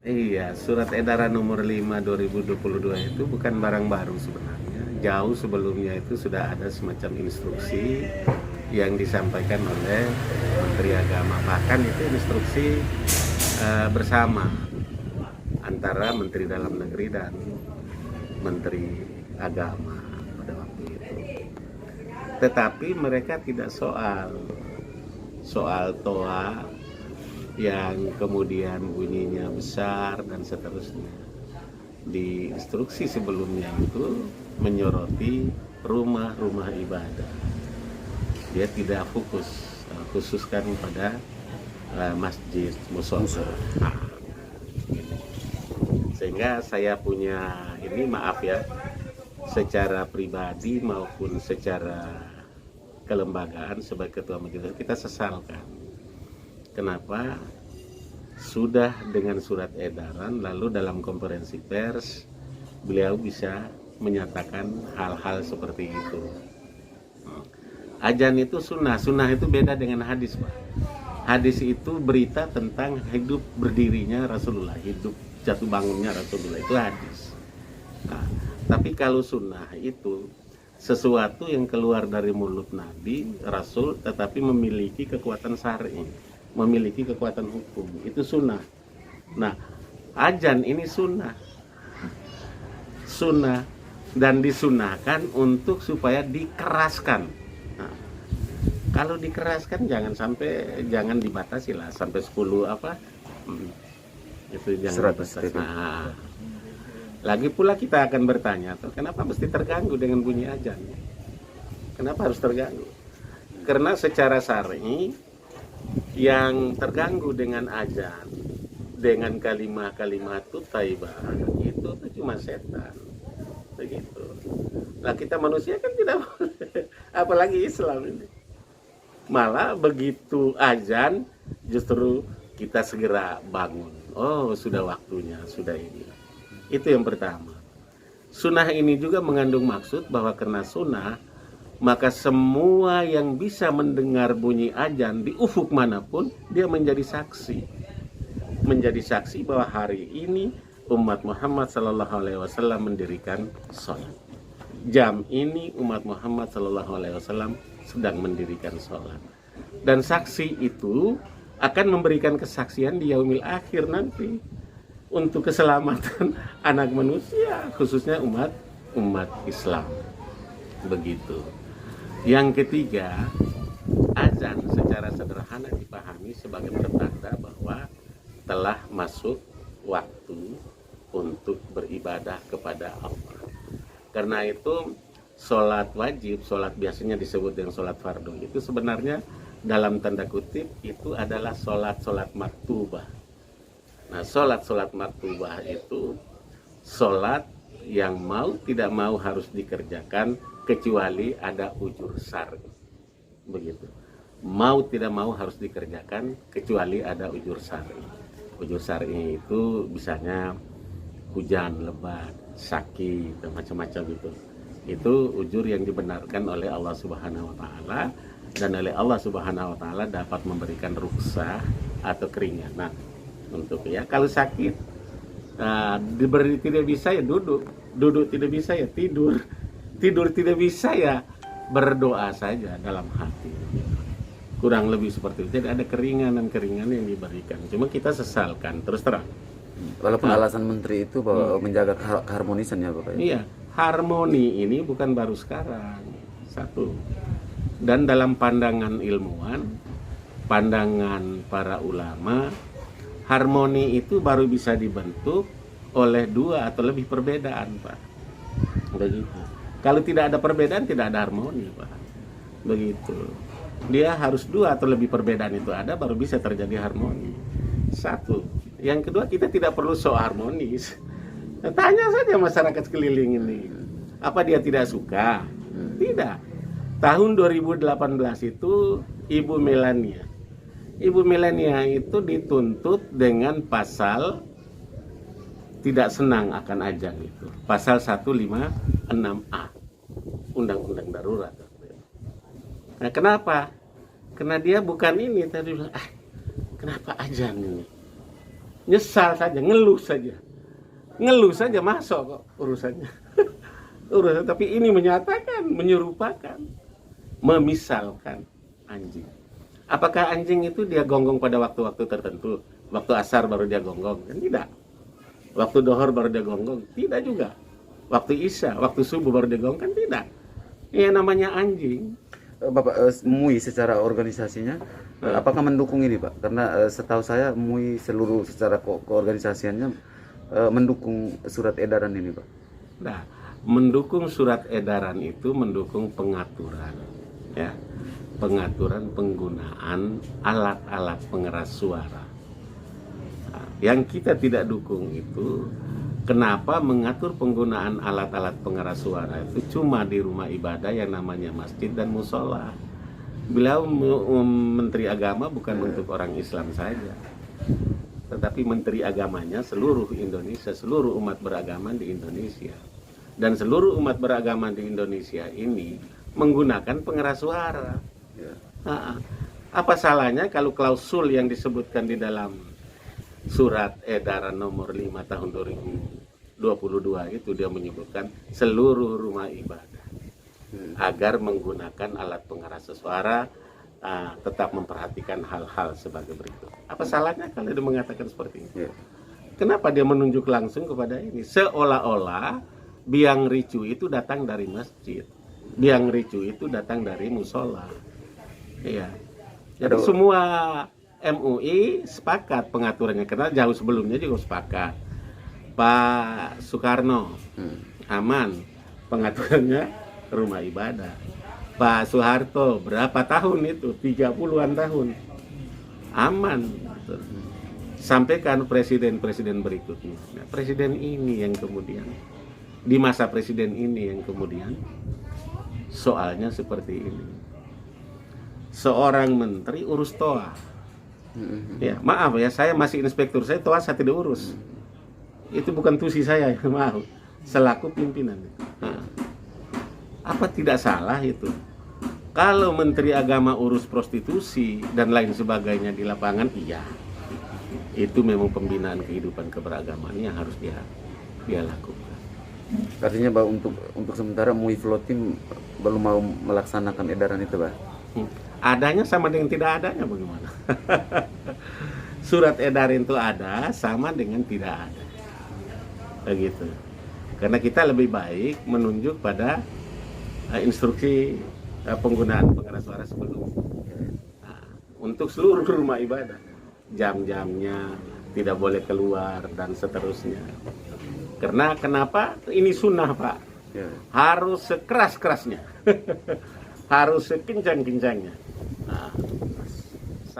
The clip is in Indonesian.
Iya, surat edaran nomor 5 2022 itu bukan barang baru sebenarnya. Jauh sebelumnya itu sudah ada semacam instruksi yang disampaikan oleh Menteri Agama. Bahkan itu instruksi bersama antara Menteri Dalam Negeri dan Menteri Agama pada waktu itu. Tetapi mereka tidak soal toa yang kemudian bunyinya besar dan seterusnya. Di instruksi sebelumnya itu menyoroti rumah-rumah ibadah. Dia tidak khususkan pada masjid, musola. Sehingga saya punya ini, maaf ya, secara pribadi maupun secara kelembagaan sebagai ketua majelis kita sesalkan. Kenapa sudah dengan surat edaran lalu dalam konferensi pers beliau bisa menyatakan hal-hal seperti itu. Azan itu sunnah itu beda dengan hadis, Pak. Hadis itu berita tentang hidup berdirinya Rasulullah, hidup jatuh bangunnya Rasulullah, itu hadis. Nah, tapi kalau sunnah itu sesuatu yang keluar dari mulut Nabi, Rasul, tetapi memiliki kekuatan syar'i, memiliki kekuatan hukum, itu sunnah. Nah, azan ini sunnah dan disunahkan untuk supaya dikeraskan. Nah, kalau dikeraskan jangan dibatasi lah sampai 10 apa, itu jangan dibatasi. Nah, lagi pula kita akan bertanya, kenapa mesti terganggu dengan bunyi azan? Kenapa harus terganggu? Karena secara syar'i yang terganggu dengan azan, dengan kalimat-kalimat thayyibah itu cuma setan, begitu. Lah kita manusia kan tidak boleh, apalagi Islam ini. Malah begitu azan justru kita segera bangun. Oh, sudah waktunya, sudah ini. Itu yang pertama. Sunnah ini juga mengandung maksud bahwa karena sunnah maka semua yang bisa mendengar bunyi azan di ufuk manapun dia menjadi saksi bahwa hari ini umat Muhammad SAW mendirikan sholat. Jam ini umat Muhammad SAW sedang mendirikan sholat. Dan saksi itu akan memberikan kesaksian di yaumil akhir nanti untuk keselamatan anak manusia, khususnya umat Islam. Begitu. Yang ketiga, azan secara sederhana dipahami sebagai pertanda bahwa telah masuk waktu untuk beribadah kepada Allah. Karena itu sholat wajib, sholat biasanya disebut dengan sholat fardu, itu sebenarnya dalam tanda kutip itu adalah sholat maktubah. Nah, sholat maktubah itu sholat yang mau tidak mau harus dikerjakan kecuali ada ujur syar'i. Begitu. Mau tidak mau harus dikerjakan kecuali ada ujur syar'i. Ujur syar'i itu misalnya hujan lebat, sakit, dan macam-macam gitu. Itu ujur yang dibenarkan oleh Allah Subhanahu wa taala, dan oleh Allah Subhanahu wa taala dapat memberikan rukhsah atau keringanan untuk ya. Kalau sakit diberi tidak bisa ya duduk tidak bisa ya tidur tidak bisa ya berdoa saja dalam hati. Kurang lebih seperti itu. Jadi ada keringanan yang diberikan. Cuma kita sesalkan terus terang. Walaupun alasan menteri itu bahwa menjaga keharmonisan ya Bapak. Iya, harmoni ini bukan baru sekarang. Satu. Dan dalam pandangan ilmuwan, pandangan para ulama, harmoni itu baru bisa dibentuk oleh 2 atau lebih perbedaan, Pak. Begitu. Kalau tidak ada perbedaan, tidak ada harmoni, Pak. Begitu. Dia harus 2 atau lebih perbedaan itu ada, baru bisa terjadi harmoni. Satu. Yang kedua, kita tidak perlu so harmonis. Tanya saja masyarakat sekeliling ini. Apa dia tidak suka? Tidak. Tahun 2018 itu Ibu Melania itu dituntut dengan pasal tidak senang akan azan itu. Pasal 156A. Undang-undang darurat. Nah, kenapa? Karena dia bukan ini tadi bilang, kenapa azan ini? nyesal saja, ngeluh saja masuk kok urusannya. Urusan, tapi ini menyatakan, menyerupakan, memisalkan anjing. Apakah anjing itu dia gonggong pada waktu-waktu tertentu? Waktu asar baru dia gonggong? Kan tidak. Waktu dohor baru dia gonggong? Tidak juga. Waktu isya, waktu subuh baru dia gonggong? Kan tidak. Ya namanya anjing. Bapak, MUI secara organisasinya apakah mendukung ini Pak? Karena setahu saya MUI seluruh secara keorganisasiannya mendukung surat edaran ini Pak. Nah, mendukung surat edaran itu mendukung pengaturan, ya, pengaturan penggunaan alat-alat pengeras suara. Nah, yang kita tidak dukung itu, kenapa mengatur penggunaan alat-alat pengeras suara itu cuma di rumah ibadah yang namanya masjid dan musola. Beliau Menteri Agama bukan untuk orang Islam saja, tetapi Menteri Agamanya seluruh Indonesia, seluruh umat beragama di Indonesia. Dan seluruh umat beragama di Indonesia ini menggunakan pengeras suara. Nah, apa salahnya kalau klausul yang disebutkan di dalam surat edaran nomor 5 tahun 2022 itu dia menyebutkan seluruh rumah ibadah agar menggunakan alat pengeras suara, tetap memperhatikan hal-hal sebagai berikut. Apa salahnya kalau dia mengatakan seperti ini? Kenapa dia menunjuk langsung kepada ini? Seolah-olah biang ricu itu datang dari masjid, biang ricu itu datang dari musola. Iya. Jadi semua MUI sepakat pengaturannya, karena jauh sebelumnya juga sepakat. Pak Soekarno aman pengaturannya rumah ibadah. Pak Soeharto berapa tahun itu? 30-an tahun. Aman. Sampaikan presiden-presiden berikutnya. Nah, presiden ini yang kemudian, di masa presiden ini yang kemudian soalnya seperti ini. Seorang menteri urus TOA. Ya, maaf ya, saya masih inspektur, saya TOA saya tidak urus. Itu bukan tusi saya, maaf. Selaku pimpinan. Nah, apa tidak salah itu? Kalau Menteri Agama urus prostitusi dan lain sebagainya di lapangan, iya. Itu memang pembinaan kehidupan keberagamaan yang harus dia lakukan. Artinya bahwa untuk sementara MUI Flow Team belum mau melaksanakan edaran itu, Pak. Adanya sama dengan tidak adanya bagaimana? Surat edaran itu ada sama dengan tidak ada. Begitu. Karena kita lebih baik menunjuk pada instruksi penggunaan pengeras suara sebelum. Nah, untuk seluruh rumah ibadah, jam-jamnya tidak boleh keluar dan seterusnya. Karena kenapa? Ini sunnah, Pak. Harus sekeras-kerasnya. Harus sekencang-kencangnya.